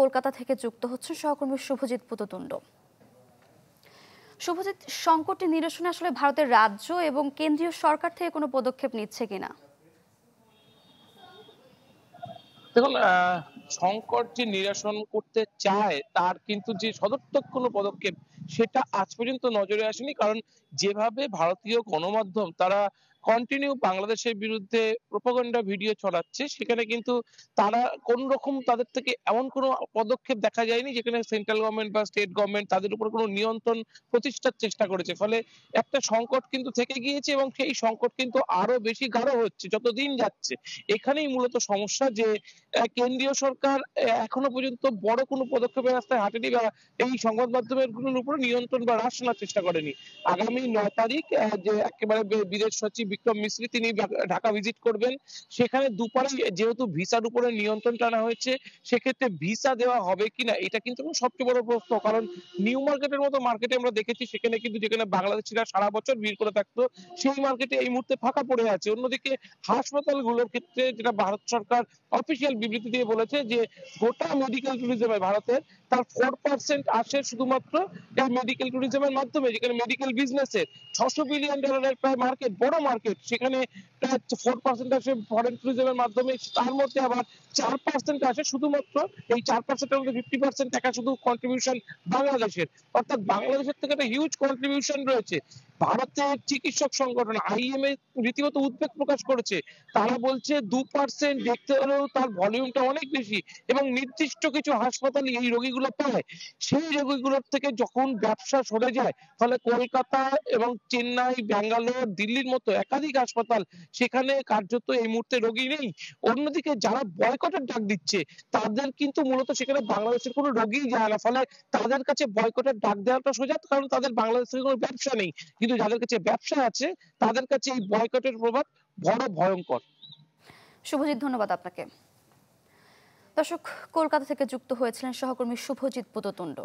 কলকাতা থেকে যুক্ত হচ্ছেন সহকর্মী শুভজিৎ পুততুণ্ড। শুভজিৎ, সংকটটি নিরসনে আসলে ভারতের রাজ্য এবং কেন্দ্রীয় সরকার থেকে কোনো পদক্ষেপ নিচ্ছে কিনা? দেখুন, সংকট যে নিরসন করতে চায় তার কিন্তু যে সদর্থক কোনো পদক্ষেপ সেটা আজ পর্যন্ত নজরে আসেনি। কারণ যেভাবে ভারতীয় গণমাধ্যম তারা কন্টিনিউ বাংলাদেশের বিরুদ্ধে প্রোপাগান্ডা ভিডিও ছড়াচ্ছে, সেখানে কিন্তু তারা কোন রকম তাদের থেকে এমন কোনো পদক্ষেপ দেখা যায়নি যেখানে সেন্ট্রাল গভর্নমেন্ট বা স্টেট গভর্নমেন্ট তাদের উপর কোনো নিয়ন্ত্রণ প্রতিষ্ঠার চেষ্টা করেছে। ফলে একটা সংকট কিন্তু থেকে গিয়েছে এবং সেই সংকট কিন্তু আরো বেশি গাঢ় হচ্ছে যত দিন যাচ্ছে। এখানেই মূলত সমস্যা যে কেন্দ্রীয় সরকার এখনো পর্যন্ত বড় কোনো পদক্ষেপের রাস্তায় হাঁটেনি বা এই সংবাদ মাধ্যমগুলোর উপরে নিয়ন্ত্রণ বা হ্রাস আনার চেষ্টা করেনি। আগামী ৯ তারিখ যে একেবারে বিদেশ সচিব বিক্রম মিশ্রি তিনি ঢাকা ভিজিট করবেন। সেখানে দুপারেই যেহেতু ভিসার উপরে নিয়ন্ত্রণ টানা হয়েছে, সেক্ষেত্রে ভিসা দেওয়া হবে কিনা এটা কিন্তু এখন সবচেয়ে বড় প্রশ্ন। কারণ নিউ মার্কেটের মতো মার্কেটে আমরা দেখেছি সেখানে কিন্তু যেখানে বাংলাদেশিরা সারা বছর ভিড় করে থাকতো, সেই মার্কেটে এই মুহূর্তে ফাঁকা পড়ে আছে। অন্যদিকে হাসপাতালগুলোর ক্ষেত্রে যেটা ভারত সরকার অফিসিয়াল বিবৃতি দিয়ে বলেছে যে গোটা মেডিকেল ট্যুরিজমে ভারতের তার 4% আসে শুধুমাত্র এই মেডিকেল ট্যুরিজমের মাধ্যমে, যেখানে মেডিকেল বিজনেসের $600 বিলিয়ন প্রায় মার্কেট, বড় মার্কেট, সেখানে প্রায় 4% আসে ফরেন ট্যুরিজমের মাধ্যমে। তার মধ্যে আবার 4% আসে শুধুমাত্র, এই 4%-এর মধ্যে 50% টাকা শুধু কন্ট্রিবিউশন বাংলাদেশের। অর্থাৎ বাংলাদেশের থেকে একটা হিউজ কন্ট্রিবিউশন রয়েছে। ভারতের চিকিৎসক সংগঠন আইএমএ রীতিমতো উদ্বেগ প্রকাশ করেছে। তারা বলছে 2% দেখতে হলেও তার ভলিউমটা অনেক বেশি এবং নির্দিষ্ট কিছু হাসপাতালে এই রোগীগুলো পায়। সেই রোগীগুলোর থেকে যখন ব্যবসা সরে যায়, ফলে কলকাতা এবং চেন্নাই, ব্যাঙ্গালোর, দিল্লির মতো একাধিক হাসপাতাল সেখানে কার্যত এই মুহূর্তে রোগী নেই। অন্যদিকে যারা বয়কটের ডাক দিচ্ছে তাদের কিন্তু মূলত সেখানে বাংলাদেশের কোনো রোগীই যায় না। ফলে তাদের কাছে বয়কটের ডাক দেওয়াটা সোজা, কারণ তাদের বাংলাদেশ থেকে কোনো ব্যবসা নেই। কিন্তু যাদের কাছে ব্যবসা আছে তাদের কাছে এই বয়কটের প্রভাব বড় ভয়ঙ্কর। শুভজিৎ, ধন্যবাদ আপনাকে। দর্শক, কলকাতা থেকে যুক্ত হয়েছিলেন সহকর্মী শুভজিৎ পুততুণ্ড।